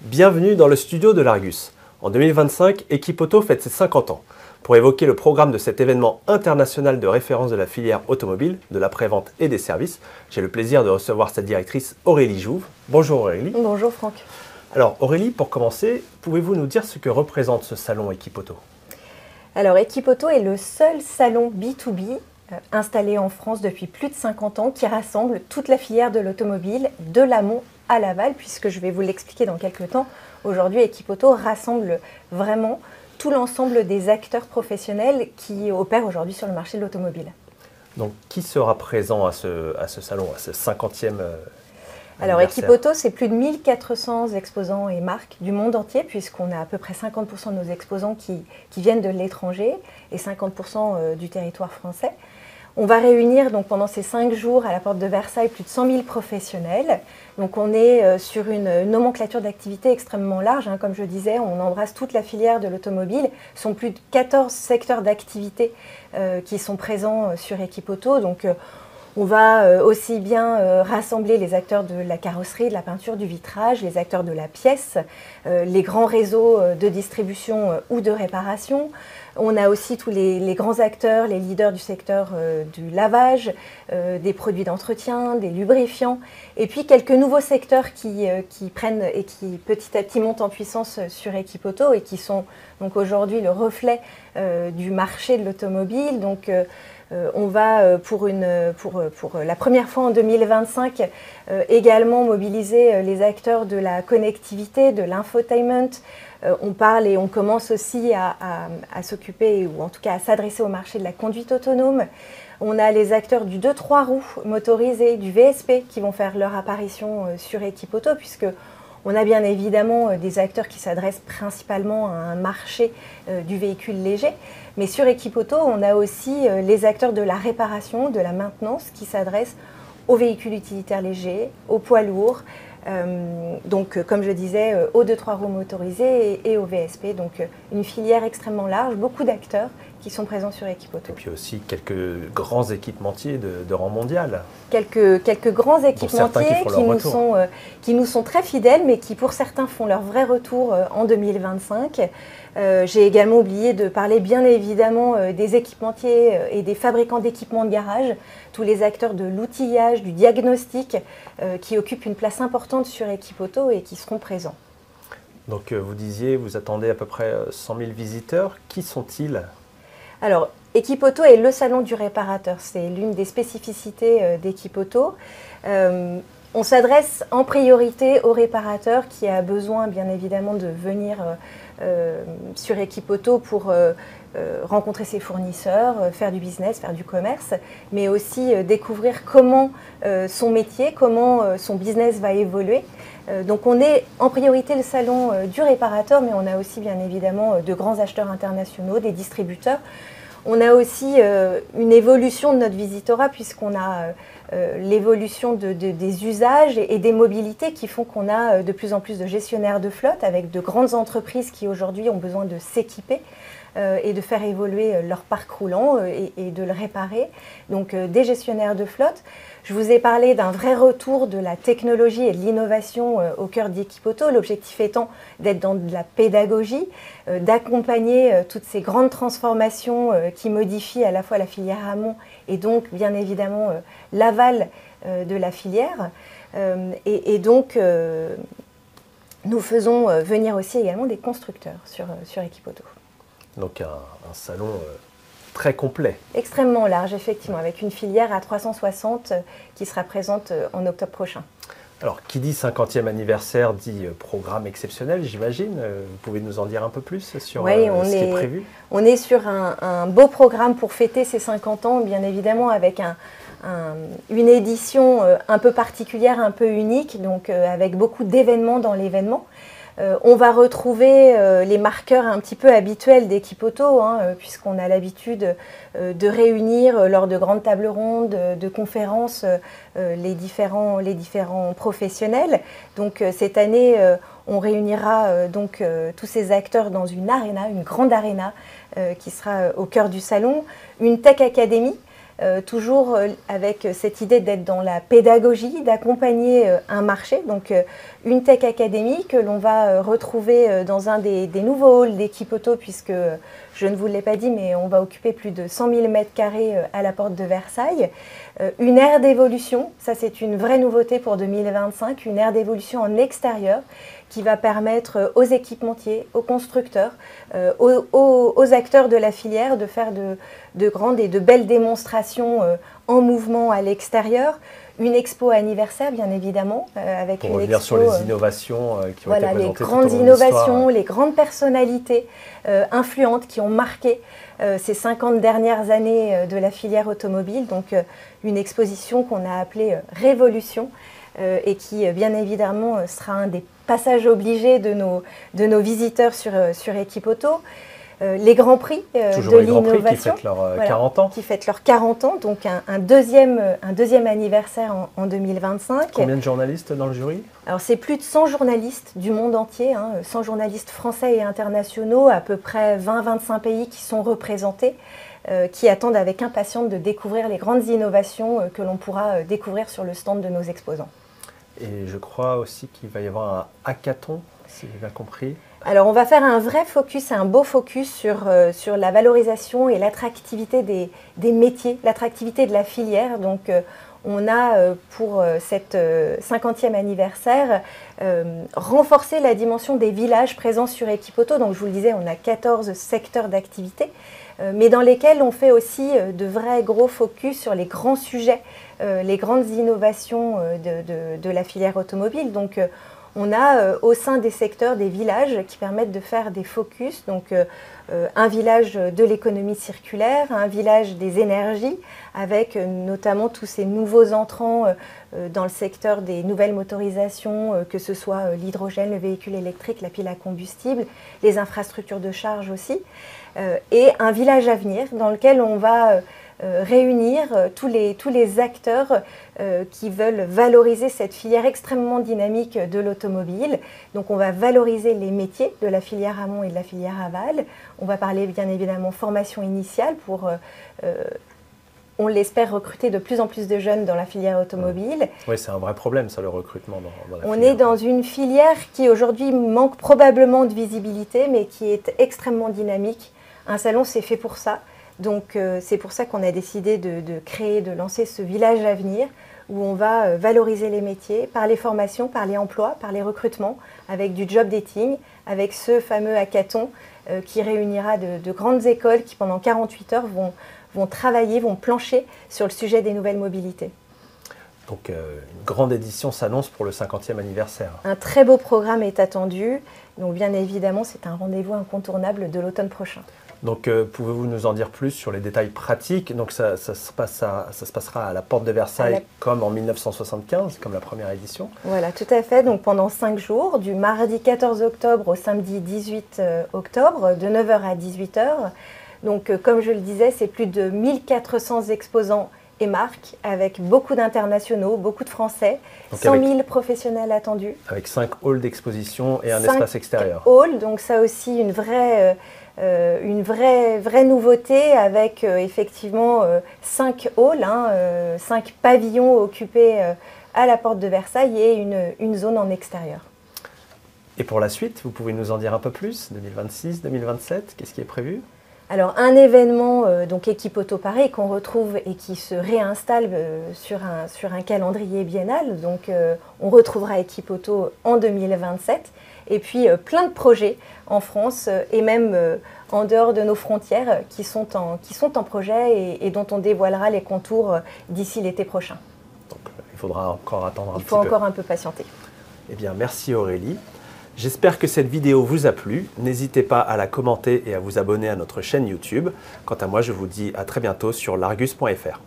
Bienvenue dans le studio de l'Argus. En 2025, Equipoto fête ses 50 ans. Pour évoquer le programme de cet événement international de référence de la filière automobile, de l'après-vente et des services, j'ai le plaisir de recevoir sa directrice Aurélie Jouve. Bonjour Aurélie. Bonjour Franck. Alors Aurélie, pour commencer, pouvez-vous nous dire ce que représente ce salon Equipoto? Alors Equipoto est le seul salon B2B installé en France depuis plus de 50 ans qui rassemble toute la filière de l'automobile, de l'amont à l'aval, puisque je vais vous l'expliquer dans quelques temps. Aujourd'hui, Equipoto rassemble vraiment tout l'ensemble des acteurs professionnels qui opèrent aujourd'hui sur le marché de l'automobile. Donc qui sera présent à ce salon, à ce 50e Alors anniversaire? Equipoto, c'est plus de 1400 exposants et marques du monde entier, puisqu'on a à peu près 50% de nos exposants qui viennent de l'étranger et 50% du territoire français. On va réunir donc pendant ces 5 jours à la porte de Versailles plus de 100 000 professionnels. Donc on est sur une nomenclature d'activités extrêmement large. Comme je disais, on embrasse toute la filière de l'automobile. Ce sont plus de 14 secteurs d'activité qui sont présents sur Equipoto. Donc on va aussi bien rassembler les acteurs de la carrosserie, de la peinture, du vitrage, les acteurs de la pièce, les grands réseaux de distribution ou de réparation. On a aussi tous les grands acteurs, les leaders du secteur du lavage, des produits d'entretien, des lubrifiants, et puis quelques nouveaux secteurs qui prennent et qui petit à petit montent en puissance sur Equipoto et qui sont donc aujourd'hui le reflet du marché de l'automobile. Donc on va pour la première fois en 2025 également mobiliser les acteurs de la connectivité, de l'infotainment. On parle et on commence aussi à s'occuper, ou en tout cas à s'adresser au marché de la conduite autonome. On a les acteurs du 2-3 roues motorisé, du VSP qui vont faire leur apparition sur Equipoto, puisque on a bien évidemment des acteurs qui s'adressent principalement à un marché du véhicule léger. Mais sur Equipoto, on a aussi les acteurs de la réparation, de la maintenance qui s'adressent aux véhicules utilitaires légers, aux poids lourds, donc comme je disais, aux 2-3 roues motorisés et au VSP. Donc une filière extrêmement large, beaucoup d'acteurs qui sont présents sur Equipoto. Et puis aussi quelques grands équipementiers de rang mondial. Quelques grands équipementiers qui nous sont très fidèles, mais qui pour certains font leur vrai retour en 2025. J'ai également oublié de parler bien évidemment des équipementiers et des fabricants d'équipements de garage, tous les acteurs de l'outillage, du diagnostic, qui occupent une place importante sur Equipoto et qui seront présents. Donc vous disiez, vous attendez à peu près 100 000 visiteurs. Qui sont-ils ? Alors, Equipoto est le salon du réparateur. C'est l'une des spécificités d'Equipoto. On s'adresse en priorité au réparateur qui a besoin, bien évidemment, de venir sur Equipoto pour rencontrer ses fournisseurs, faire du business, faire du commerce, mais aussi découvrir comment son métier, comment son business va évoluer. Donc on est en priorité le salon du réparateur, mais on a aussi bien évidemment de grands acheteurs internationaux, des distributeurs. On a aussi une évolution de notre visitorat puisqu'on a l'évolution des usages et des mobilités qui font qu'on a de plus en plus de gestionnaires de flotte avec de grandes entreprises qui aujourd'hui ont besoin de s'équiper et de faire évoluer leur parc roulant et de le réparer. Donc des gestionnaires de flotte. Je vous ai parlé d'un vrai retour de la technologie et de l'innovation au cœur d'Equipoto, l'objectif étant d'être dans de la pédagogie, d'accompagner toutes ces grandes transformations qui modifient à la fois la filière amont et donc bien évidemment l'aval de la filière. Et donc nous faisons venir aussi également des constructeurs sur Equipoto. Donc un salon très complet. Extrêmement large, effectivement, avec une filière à 360 qui sera présente en octobre prochain. Alors, qui dit 50e anniversaire dit programme exceptionnel, j'imagine. Vous pouvez nous en dire un peu plus sur ce qui est prévu? On est sur un beau programme pour fêter ces 50 ans, bien évidemment, avec une édition un peu particulière, un peu unique, donc avec beaucoup d'événements dans l'événement. On va retrouver les marqueurs un petit peu habituels d'Equipoto, puisqu'on a l'habitude de réunir lors de grandes tables rondes, de conférences, les différents professionnels. Donc cette année, on réunira tous ces acteurs dans une grande aréna qui sera au cœur du salon, une Tech Academy toujours avec cette idée d'être dans la pédagogie, d'accompagner un marché, donc une Tech Academy que l'on va retrouver dans un des nouveaux halls d'Equipoto, puisque je ne vous l'ai pas dit, mais on va occuper plus de 100 000 m² à la porte de Versailles. Une aire d'évolution, ça c'est une vraie nouveauté pour 2025, une aire d'évolution en extérieur qui va permettre aux équipementiers, aux constructeurs, aux acteurs de la filière de faire de grandes et de belles démonstrations en mouvement à l'extérieur. Une expo anniversaire, bien évidemment, avec pour une revenir expo, sur les innovations qui ont été présentées les tout au grandes long de innovations, l'histoire. les grandes personnalités influentes qui ont marqué ces 50 dernières années de la filière automobile. Donc une exposition qu'on a appelée Révolution et qui, bien évidemment, sera un des passages obligés de nos visiteurs sur Equipoto. Les Grands Prix de l'innovation qui fêtent leurs 40 ans. Qui fêtent leurs 40 ans, donc un deuxième anniversaire en 2025. Combien de journalistes dans le jury? Alors c'est plus de 100 journalistes du monde entier, 100 journalistes français et internationaux, à peu près 20-25 pays qui sont représentés, qui attendent avec impatience de découvrir les grandes innovations que l'on pourra découvrir sur le stand de nos exposants. Et je crois aussi qu'il va y avoir un hackathon, si j'ai bien compris. Alors on va faire un vrai focus, un beau focus sur la valorisation et l'attractivité des métiers, l'attractivité de la filière. Donc on a pour cette 50e anniversaire renforcé la dimension des villages présents sur Equipoto. Donc je vous le disais, on a 14 secteurs d'activité, mais dans lesquels on fait aussi de vrais gros focus sur les grands sujets, les grandes innovations de la filière automobile. Donc on a au sein des secteurs des villages qui permettent de faire des focus, donc un village de l'économie circulaire, un village des énergies, avec notamment tous ces nouveaux entrants dans le secteur des nouvelles motorisations, que ce soit l'hydrogène, le véhicule électrique, la pile à combustible, les infrastructures de charge aussi, et un village à venir dans lequel on va réunir tous les acteurs qui veulent valoriser cette filière extrêmement dynamique de l'automobile. Donc on va valoriser les métiers de la filière amont et de la filière aval. On va parler bien évidemment formation initiale pour, on l'espère, recruter de plus en plus de jeunes dans la filière automobile. Oui, c'est un vrai problème ça, le recrutement dans la filière. On est dans une filière qui aujourd'hui manque probablement de visibilité, mais qui est extrêmement dynamique. Un salon, c'est fait pour ça. Donc c'est pour ça qu'on a décidé de créer, de lancer ce village à venir où on va valoriser les métiers par les formations, par les emplois, par les recrutements, avec du job dating, avec ce fameux hackathon qui réunira de grandes écoles qui pendant 48 heures vont travailler, vont plancher sur le sujet des nouvelles mobilités. Donc une grande édition s'annonce pour le 50e anniversaire. Un très beau programme est attendu, donc bien évidemment c'est un rendez-vous incontournable de l'automne prochain. Donc, pouvez-vous nous en dire plus sur les détails pratiques? Donc, ça se passera à la porte de Versailles comme en 1975, comme la première édition. Voilà, tout à fait. Donc, pendant 5 jours, du mardi 14 octobre au samedi 18 octobre, de 9 h à 18 h. Donc, comme je le disais, c'est plus de 1400 exposants et marques, avec beaucoup d'internationaux, beaucoup de Français, donc 100 000 professionnels attendus. Avec 5 halls d'exposition et un espace extérieur. 5 halls, donc ça aussi une vraie nouveauté avec effectivement 5 halls, 5 pavillons occupés à la porte de Versailles et une zone en extérieur. Et pour la suite, vous pouvez nous en dire un peu plus? 2026, 2027, qu'est-ce qui est prévu? Alors un événement, donc Equipoto Paris, qu'on retrouve et qui se réinstalle sur un calendrier biennal. Donc on retrouvera Equipoto en 2027. Et puis plein de projets en France et même en dehors de nos frontières qui sont en projet et dont on dévoilera les contours d'ici l'été prochain. Donc il faudra encore attendre un petit peu. Il faut encore un peu patienter. Eh bien, merci Aurélie. J'espère que cette vidéo vous a plu. N'hésitez pas à la commenter et à vous abonner à notre chaîne YouTube. Quant à moi, je vous dis à très bientôt sur largus.fr.